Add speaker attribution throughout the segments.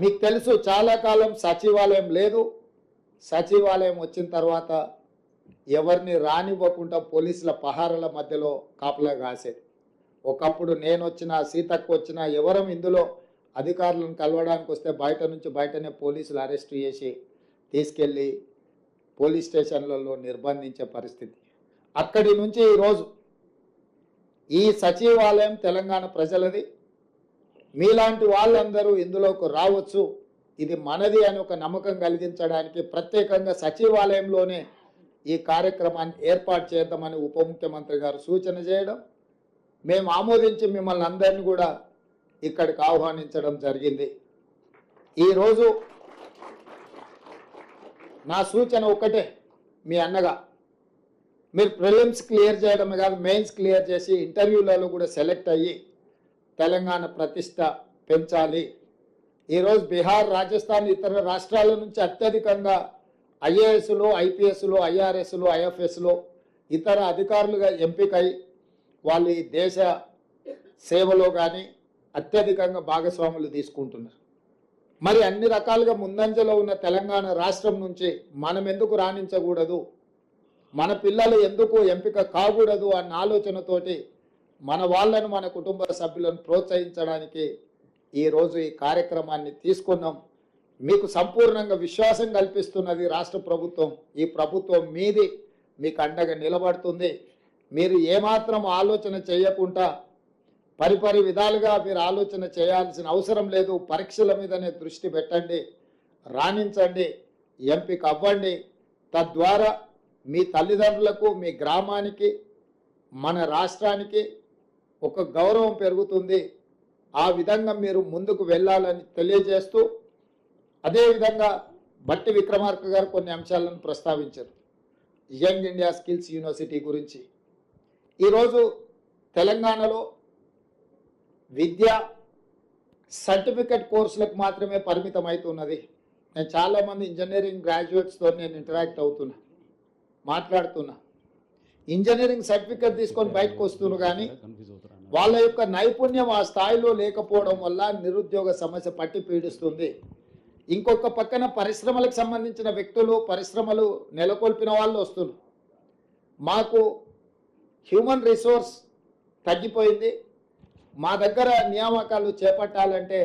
Speaker 1: మీకు తెలుసు చాలా కాలం సచివాలయం లేదు. సచివాలయం వచ్చిన తర్వాత ఎవరిని రానివ్వకుండా పోలీసుల పహారాల మధ్యలో కాపలా కాసేది. ఒకప్పుడు నేను వచ్చినా సీతక్క వచ్చినా ఎవరం ఇందులో అధికారులను కలవడానికి వస్తే బయటనే పోలీసులు అరెస్ట్ చేసి తీసుకెళ్ళి పోలీస్ స్టేషన్లలో నిర్బంధించే పరిస్థితి. అక్కడి నుంచి ఈరోజు ఈ సచివాలయం తెలంగాణ ప్రజలది. మీలాంటి వాళ్ళందరూ ఇందులోకి రావచ్చు, ఇది మనది అని ఒక నమ్మకం కలిగించడానికి ప్రత్యేకంగా సచివాలయంలోనే ఈ కార్యక్రమాన్ని ఏర్పాటు చేద్దామని ఉప ముఖ్యమంత్రి గారు సూచన చేయడం, మేము ఆమోదించి మిమ్మల్ని అందరినీ కూడా ఇక్కడికి ఆహ్వానించడం జరిగింది. ఈరోజు నా సూచన ఒకటే, మీ అన్నగా మీరు ప్రిలిమ్స్ క్లియర్ చేయడమే కాదు మెయిన్స్ క్లియర్ చేసి ఇంటర్వ్యూలలో కూడా సెలెక్ట్ అయ్యి తెలంగాణ ప్రతిష్ట పెంచాలి. ఈరోజు బీహార్, రాజస్థాన్ ఇతర రాష్ట్రాల నుంచి అత్యధికంగా ఐఏఎస్లు, ఐపీఎస్లు, ఐఆర్ఎస్లు, ఐఎఫ్ఎస్లు ఇతర అధికారులుగా ఎంపికై వాళ్ళు ఈ దేశ సేవలో కానీ అత్యధికంగా భాగస్వాములు తీసుకుంటున్నారు. మరి అన్ని రకాలుగా ముందంజలో ఉన్న తెలంగాణ రాష్ట్రం నుంచి మనం ఎందుకు రాణించకూడదు, మన పిల్లలు ఎందుకు ఎంపిక కాకూడదు అన్న ఆలోచనతోటి మన వాళ్ళను, మన కుటుంబ సభ్యులను ప్రోత్సహించడానికి ఈరోజు ఈ కార్యక్రమాన్ని తీసుకున్నాం. మీకు సంపూర్ణంగా విశ్వాసం కల్పిస్తున్నది రాష్ట్ర ప్రభుత్వం. ఈ ప్రభుత్వం మీది, మీకు అండగా నిలబడుతుంది. మీరు ఏమాత్రం ఆలోచన చేయకుండా పరిపరి విధాలుగా మీరు ఆలోచన చేయాల్సిన అవసరం లేదు. పరీక్షల మీదనే దృష్టి పెట్టండి, రాణించండి, ఎంపిక అవ్వండి. తద్వారా మీ తల్లిదండ్రులకు, మీ గ్రామానికి, మన రాష్ట్రానికి ఒక గౌరవం పెరుగుతుంది. ఆ విధంగా మీరు ముందుకు వెళ్ళాలని తెలియజేస్తూ, అదేవిధంగా బట్టి విక్రమార్క గారు కొన్ని అంశాలను ప్రస్తావించారు. యంగ్ ఇండియా స్కిల్స్ యూనివర్సిటీ గురించి. ఈరోజు తెలంగాణలో విద్య సర్టిఫికెట్ కోర్సులకు మాత్రమే పరిమితం అవుతున్నది. నేను చాలామంది ఇంజనీరింగ్ గ్రాడ్యుయేట్స్తో నేను ఇంటరాక్ట్ అవుతున్నా, మాట్లాడుతున్నా. ఇంజనీరింగ్ సర్టిఫికెట్ తీసుకొని బయటకు వస్తున్నారు, కానీ వాళ్ళ యొక్క నైపుణ్యం ఆ స్థాయిలో లేకపోవడం వల్ల నిరుద్యోగ సమస్య పట్టి పీడిస్తుంది. ఇంకొక పక్కన పరిశ్రమలకు సంబంధించిన వ్యక్తులు, పరిశ్రమలు నెలకొల్పిన వాళ్ళు వస్తున్నారు. మాకు హ్యూమన్ రిసోర్స్ తగ్గిపోయింది, మా దగ్గర నియామకాలు చేపట్టాలంటే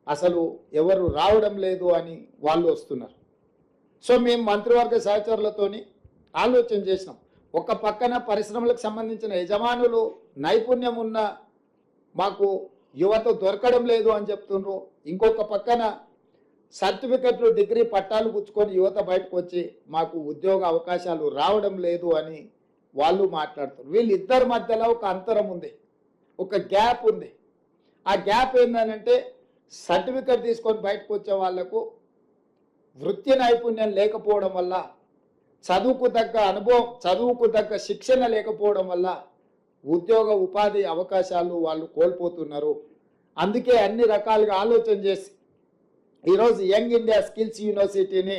Speaker 1: అసలు ఎవరు రావడం లేదు అని వాళ్ళు వస్తున్నారు. సో మేము మంత్రివర్గ సహచరులతోని ఆలోచన చేసినాం. ఒక పక్కన పరిశ్రమలకు సంబంధించిన యజమానులు నైపుణ్యం ఉన్న మాకు యువత దొరకడం లేదు అని చెప్తున్నారు. ఇంకొక పక్కన సర్టిఫికెట్లు, డిగ్రీ పట్టాలు పుచ్చుకొని యువత బయటకు వచ్చి మాకు ఉద్యోగ అవకాశాలు రావడం లేదు అని వాళ్ళు మాట్లాడుతారు. వీళ్ళిద్దరి మధ్యలో ఒక అంతరం ఉంది, ఒక గ్యాప్ ఉంది. ఆ గ్యాప్ ఏంటంటే సర్టిఫికెట్ తీసుకొని బయటకు వచ్చే వాళ్లకు వృత్తి నైపుణ్యం లేకపోవడం వల్ల, చదువుకు తగ్గ అనుభవం, చదువుకు తగ్గ శిక్షణ లేకపోవడం వల్ల ఉద్యోగ ఉపాధి అవకాశాలు వాళ్ళు కోల్పోతున్నారు. అందుకే అన్ని రకాలుగా ఆలోచన చేసి ఈరోజు యంగ్ ఇండియా స్కిల్స్ యూనివర్సిటీని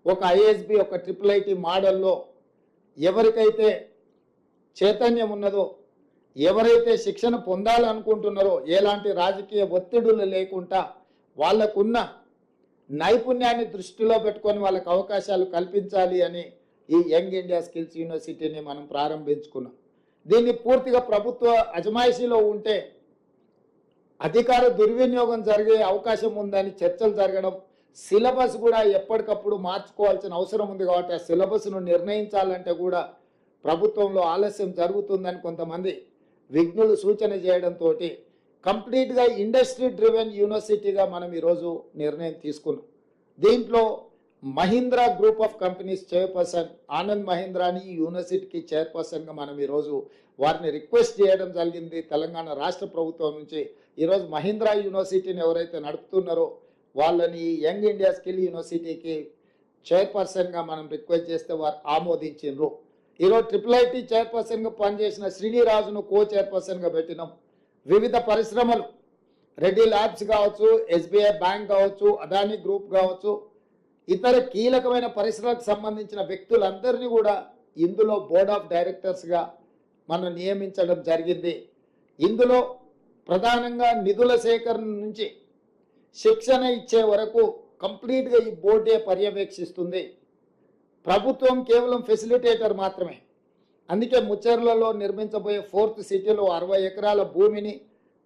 Speaker 1: ఒక ఐఎస్బి, ఒక IIIT మోడల్లో ఎవరికైతే చైతన్యం ఉన్నదో, ఎవరైతే శిక్షణ పొందాలనుకుంటున్నారో, ఎలాంటి రాజకీయ ఒత్తిడులు లేకుండా వాళ్ళకున్న నైపుణ్యాన్ని దృష్టిలో పెట్టుకొని వాళ్ళకు అవకాశాలు కల్పించాలి అని ఈ యంగ్ ఇండియా స్కిల్స్ యూనివర్సిటీని మనం ప్రారంభించుకున్నాం. దీన్ని పూర్తిగా ప్రభుత్వ అజమాయిషీలో ఉంటే అధికార దుర్వినియోగం జరిగే అవకాశం ఉందని చర్చలు జరగడం, సిలబస్ కూడా ఎప్పటికప్పుడు మార్చుకోవాల్సిన అవసరం ఉంది. కాబట్టి ఆ సిలబస్ను నిర్ణయించాలంటే కూడా ప్రభుత్వంలో ఆలస్యం జరుగుతుందని కొంతమంది విఘ్నులు సూచన చేయడంతో కంప్లీట్గా ఇండస్ట్రీ డ్రివెన్ యూనివర్సిటీగా మనం ఈరోజు నిర్ణయం తీసుకున్నాం. దీంట్లో Mahindra group of companies chairperson Anand మహీంద్రాని ఈ యూనివర్సిటీకి చైర్పర్సన్గా మనం ఈరోజు వారిని రిక్వెస్ట్ చేయడం జరిగింది. తెలంగాణ రాష్ట్ర ప్రభుత్వం నుంచి ఈరోజు మహీంద్రా యూనివర్సిటీని ఎవరైతే నడుపుతున్నారో వాళ్ళని యంగ్ ఇండియా స్కిల్ యూనివర్సిటీకి చైర్పర్సన్గా మనం రిక్వెస్ట్ చేస్తే వారు ఆమోదించారు. ఈరోజు IIIT చైర్పర్సన్గా పనిచేసిన శ్రీనిరాజును కో చైర్పర్సన్గా పెట్టినాం. వివిధ పరిశ్రమలు, రెడ్డి ల్యాబ్స్ కావచ్చు, SBI బ్యాంక్ కావచ్చు, అదానీ గ్రూప్ కావచ్చు, ఇతర కీలకమైన పరిశ్రమలకు సంబంధించిన వ్యక్తులందరినీ కూడా ఇందులో బోర్డ్ ఆఫ్ డైరెక్టర్స్గా మనం నియమించడం జరిగింది. ఇందులో ప్రధానంగా నిధుల సేకరణ నుంచి శిక్షణ ఇచ్చే వరకు కంప్లీట్గా ఈ బోర్డే పర్యవేక్షిస్తుంది. ప్రభుత్వం కేవలం ఫెసిలిటేటర్ మాత్రమే. అందుకే ముచ్చర్లలో నిర్మించబోయే 4th సిటీలో 60 ఎకరాల భూమిని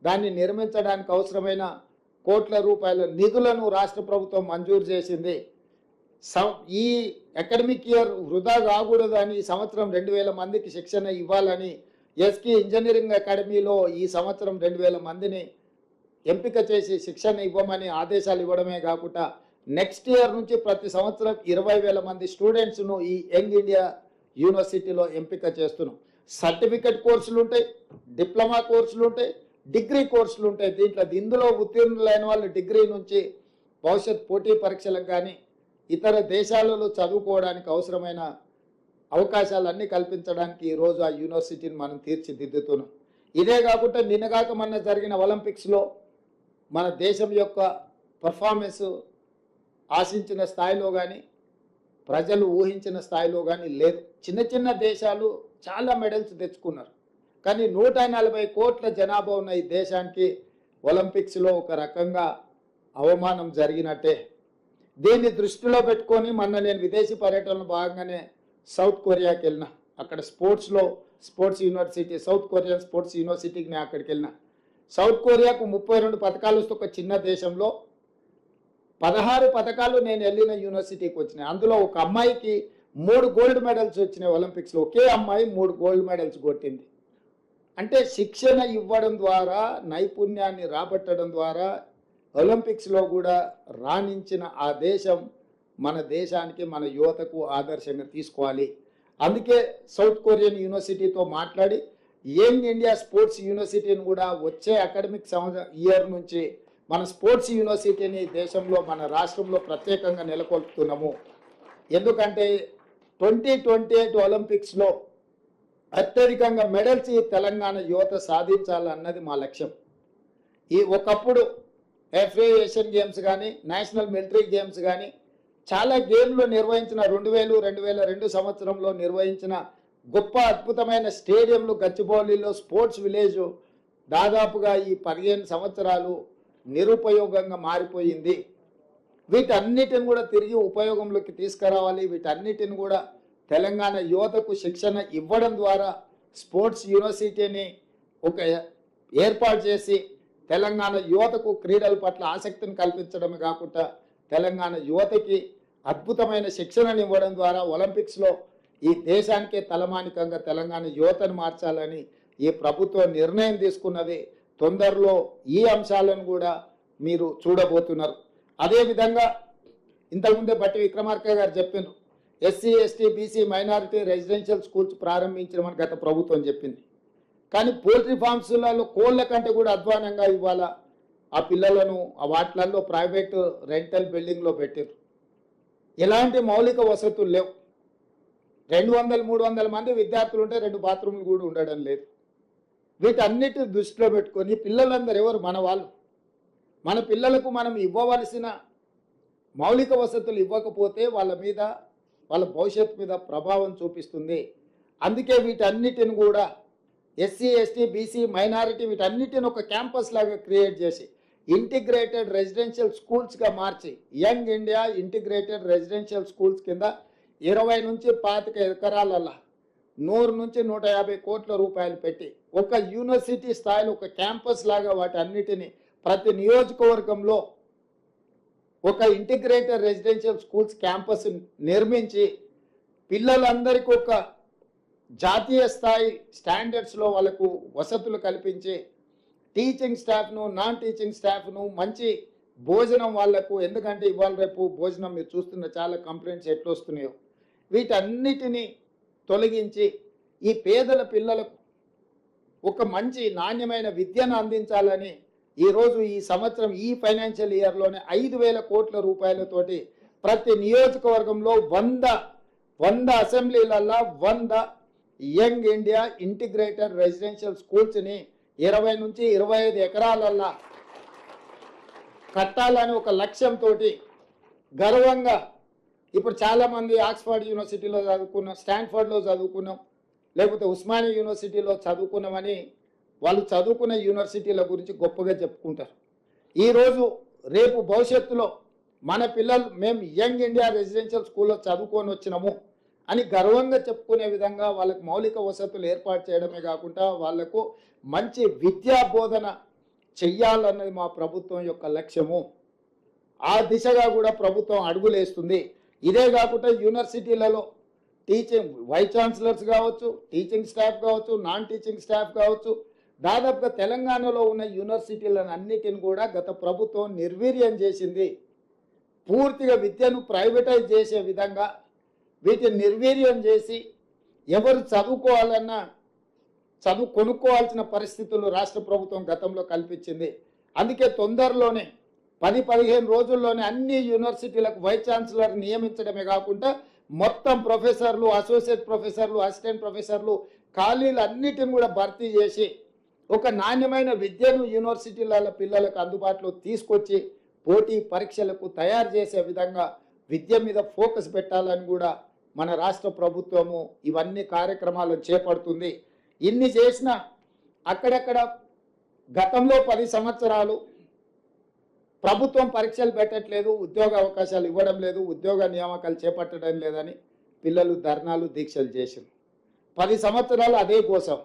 Speaker 1: దాన్ని నిర్మించడానికి అవసరమైన కోట్ల రూపాయల నిధులను రాష్ట్ర ప్రభుత్వం మంజూరు చేసింది. ఈ అకాడమిక్ ఇయర్ వృధా కాకూడదని ఈ సంవత్సరం 2000 మందికి శిక్షణ ఇవ్వాలని ఎస్కి ఇంజనీరింగ్ అకాడమీలో ఈ సంవత్సరం 2000 మందిని ఎంపిక చేసి శిక్షణ ఇవ్వమని ఆదేశాలు ఇవ్వడమే కాకుండా నెక్స్ట్ ఇయర్ నుంచి ప్రతి సంవత్సరం 20,000 మంది స్టూడెంట్స్ను ఈ యంగ్ ఇండియా యూనివర్సిటీలో ఎంపిక చేస్తున్నాం. సర్టిఫికెట్ కోర్సులు ఉంటాయి, డిప్లొమా కోర్సులు ఉంటాయి, డిగ్రీ కోర్సులు ఉంటాయి. ఇందులో ఉత్తీర్ణులైన వాళ్ళు డిగ్రీ నుంచి భవిష్యత్ పోటీ పరీక్షలకు కానీ ఇతర దేశాలలో చదువుకోవడానికి అవసరమైన అవకాశాలన్నీ కల్పించడానికి ఈరోజు ఆ యూనివర్సిటీని మనం తీర్చిదిద్దుతున్నాం. ఇదే కాకుండా నిన్నగాక మొన్న జరిగిన ఒలింపిక్స్లో మన దేశం యొక్క పర్ఫార్మెన్స్ ఆశించిన స్థాయిలో కానీ ప్రజలు ఊహించిన స్థాయిలో కానీ లేదు. చిన్న చిన్న దేశాలు చాలా మెడల్స్ తెచ్చుకున్నారు. కానీ 140 కోట్ల జనాభా ఉన్న ఈ దేశానికి ఒలింపిక్స్లో ఒక రకంగా అవమానం జరిగినట్టే. దీన్ని దృష్టిలో పెట్టుకొని మొన్న నేను విదేశీ పర్యటనలో భాగంగానే సౌత్ కొరియాకి వెళ్ళిన. అక్కడ sports university, south Korean sports యూనివర్సిటీకి నేను అక్కడికి వెళ్ళిన. సౌత్ కొరియాకు 32 పథకాలు వస్తే ఒక చిన్న దేశంలో 16 పథకాలు నేను వెళ్ళిన యూనివర్సిటీకి వచ్చినాయి. అందులో ఒక అమ్మాయికి 3 గోల్డ్ మెడల్స్ వచ్చినాయి ఒలింపిక్స్లో. ఒకే అమ్మాయి 3 గోల్డ్ మెడల్స్ కొట్టింది. అంటే శిక్షణ ఇవ్వడం ద్వారా, నైపుణ్యాన్ని రాబట్టడం ద్వారా ఒలింపిక్స్లో కూడా రాణించిన ఆ దేశం మన దేశానికి, మన యువతకు ఆదర్శంగా తీసుకోవాలి. అందుకే సౌత్ కొరియన్ యూనివర్సిటీతో మాట్లాడి యంగ్ ఇండియా స్పోర్ట్స్ యూనివర్సిటీని కూడా వచ్చే అకాడమిక్ ఇయర్ నుంచి మన స్పోర్ట్స్ యూనివర్సిటీని దేశంలో, మన రాష్ట్రంలో ప్రత్యేకంగా నెలకొల్పుతున్నాము. ఎందుకంటే 2028 ఒలింపిక్స్లో అత్యధికంగా మెడల్స్ ఈ తెలంగాణ యువత సాధించాలన్నది మా లక్ష్యం. ఒకప్పుడు ఎఫ్ఏ ఏషియన్ గేమ్స్ కానీ, నేషనల్ మిలిటరీ గేమ్స్ కానీ చాలా గేమ్లు నిర్వహించిన 2002 సంవత్సరంలో నిర్వహించిన గొప్ప అద్భుతమైన స్టేడియంలు గచ్చిబౌలిలో స్పోర్ట్స్ విలేజ్ దాదాపుగా ఈ 15 సంవత్సరాలు నిరుపయోగంగా మారిపోయింది. వీటన్నిటిని కూడా తిరిగి ఉపయోగంలోకి తీసుకురావాలి. వీటన్నిటిని కూడా తెలంగాణ యువతకు శిక్షణ ఇవ్వడం ద్వారా స్పోర్ట్స్ యూనివర్సిటీని ఒక ఏర్పాటు చేసి తెలంగాణ యువతకు క్రీడల పట్ల ఆసక్తిని కల్పించడమే కాకుండా తెలంగాణ యువతకి అద్భుతమైన శిక్షణను ఇవ్వడం ద్వారా ఒలింపిక్స్లో ఈ దేశానికే తలమానికంగా తెలంగాణ యువతను మార్చాలని ఈ ప్రభుత్వం నిర్ణయం తీసుకున్నది. తొందరలో ఈ అంశాలను కూడా మీరు చూడబోతున్నారు. అదేవిధంగా ఇంతకుముందే బట్టి విక్రమార్క గారు చెప్పినారు, SC ST BC minority residential schools ప్రారంభించడం గత ప్రభుత్వం చెప్పింది. కానీ పోల్ట్రీ ఫార్మ్స్లలో కోళ్ళ కంటే కూడా అధ్వానంగా ఇవాళ ఆ పిల్లలను ఆ వాటిలలో ప్రైవేటు రెంటల్ బిల్డింగ్లో పెట్టారు. ఎలాంటి మౌలిక వసతులు లేవు. 200-300 మంది విద్యార్థులు ఉంటే 2 బాత్రూమ్లు కూడా ఉండడం లేదు. వీటన్నిటిని దృష్టిలో పెట్టుకొని పిల్లలందరూ ఎవరు? మన వాళ్ళు. మన పిల్లలకు మనం ఇవ్వవలసిన మౌలిక వసతులు ఇవ్వకపోతే వాళ్ళ భవిష్యత్తు మీద ప్రభావం చూపిస్తుంది. అందుకే వీటన్నిటిని కూడా ఎస్సీ ఎస్టీ బీసీ మైనారిటీ వీటన్నిటిని ఒక క్యాంపస్ లాగా క్రియేట్ చేసి ఇంటిగ్రేటెడ్ రెసిడెన్షియల్ స్కూల్స్గా మార్చి young India integrated residential schools కింద 20 నుంచి 25 ఎకరాలల్లా 100 నుంచి 150 కోట్ల రూపాయలు పెట్టి ఒక యూనివర్సిటీ స్థాయిలో ఒక క్యాంపస్ లాగా వాటి అన్నిటిని ప్రతి నియోజకవర్గంలో ఒక ఇంటిగ్రేటెడ్ రెసిడెన్షియల్ స్కూల్స్ క్యాంపస్ నిర్మించి పిల్లలందరికీ ఒక జాతీయ స్థాయి స్టాండర్డ్స్లో వాళ్ళకు వసతులు కల్పించి టీచింగ్ స్టాఫ్ను, నాన్ టీచింగ్ స్టాఫ్ను, మంచి భోజనం వాళ్లకు, ఎందుకంటే ఇవాళ రేపు భోజనం మీరు చూస్తున్న చాలా కంప్లైంట్స్ ఎట్లా వస్తున్నాయో వీటన్నిటినీ తొలగించి ఈ పేదల పిల్లలకు ఒక మంచి నాణ్యమైన విద్యను అందించాలని ఈరోజు ఈ సంవత్సరం ఈ ఫైనాన్షియల్ ఇయర్లోనే 5,000 కోట్ల రూపాయలతోటి ప్రతి నియోజకవర్గంలో 100 అసెంబ్లీలల్లో 100 యంగ్ ఇండియా ఇంటిగ్రేటెడ్ రెసిడెన్షియల్ స్కూల్స్ని 20 నుంచి 25 ఎకరాలల్లా కట్టాలని ఒక లక్ష్యంతో గర్వంగా ఇప్పుడు చాలామంది ఆక్స్ఫర్డ్ యూనివర్సిటీలో చదువుకున్నాం, స్టాన్ఫర్డ్లో చదువుకున్నాం, లేకపోతే ఉస్మానియా యూనివర్సిటీలో చదువుకున్నామని వాళ్ళు చదువుకున్న యూనివర్సిటీల గురించి గొప్పగా చెప్పుకుంటారు. ఈరోజు రేపు భవిష్యత్తులో మన పిల్లలు మేము యంగ్ ఇండియా రెసిడెన్షియల్ స్కూల్లో చదువుకొని వచ్చినాము అని గర్వంగా చెప్పుకునే విధంగా వాళ్ళకు మౌలిక వసతులు ఏర్పాటు చేయడమే కాకుండా వాళ్లకు మంచి విద్యా బోధన చెయ్యాలన్నది మా ప్రభుత్వం యొక్క లక్ష్యము. ఆ దిశగా కూడా ప్రభుత్వం అడుగులేస్తుంది. ఇదే కాకుండా యూనివర్సిటీలలో టీచింగ్ వైస్ ఛాన్సలర్స్ కావచ్చు, టీచింగ్ స్టాఫ్ కావచ్చు, నాన్ టీచింగ్ స్టాఫ్ కావచ్చు, దాదాపుగా తెలంగాణలో ఉన్న యూనివర్సిటీలను అన్నిటిని కూడా గత ప్రభుత్వం నిర్వీర్యం చేసింది. పూర్తిగా విద్యను ప్రైవేటైజ్ చేసే విధంగా వీటిని నిర్వీర్యం చేసి ఎవరు చదువుకోవాలన్నా చదువు కొనుక్కోవాల్సిన పరిస్థితులు రాష్ట్ర ప్రభుత్వం గతంలో కల్పించింది. అందుకే తొందరలోనే 10-15 రోజుల్లోనే అన్ని యూనివర్సిటీలకు వైస్ ఛాన్సలర్ నియమించడమే కాకుండా మొత్తం ప్రొఫెసర్లు, అసోసియేట్ ప్రొఫెసర్లు, అసిస్టెంట్ ప్రొఫెసర్లు ఖాళీలు అన్నిటిని కూడా భర్తీ చేసి ఒక నాణ్యమైన విద్యను యూనివర్సిటీల పిల్లలకు అందుబాటులో తీసుకొచ్చి పోటీ పరీక్షలకు తయారు చేసే విధంగా విద్య మీద ఫోకస్ పెట్టాలని కూడా మన రాష్ట్ర ప్రభుత్వము ఇవన్నీ కార్యక్రమాలు చేపడుతుంది. ఇన్ని చేసినా అక్కడక్కడ గతంలో 10 సంవత్సరాలు ప్రభుత్వం పరీక్షలు పెట్టట్లేదు, ఉద్యోగ అవకాశాలు ఇవ్వడం లేదు, ఉద్యోగ నియామకాలు చేపట్టడం లేదని పిల్లలు ధర్నాలు దీక్షలు చేశారు. 10 సంవత్సరాలు అదే కోసం.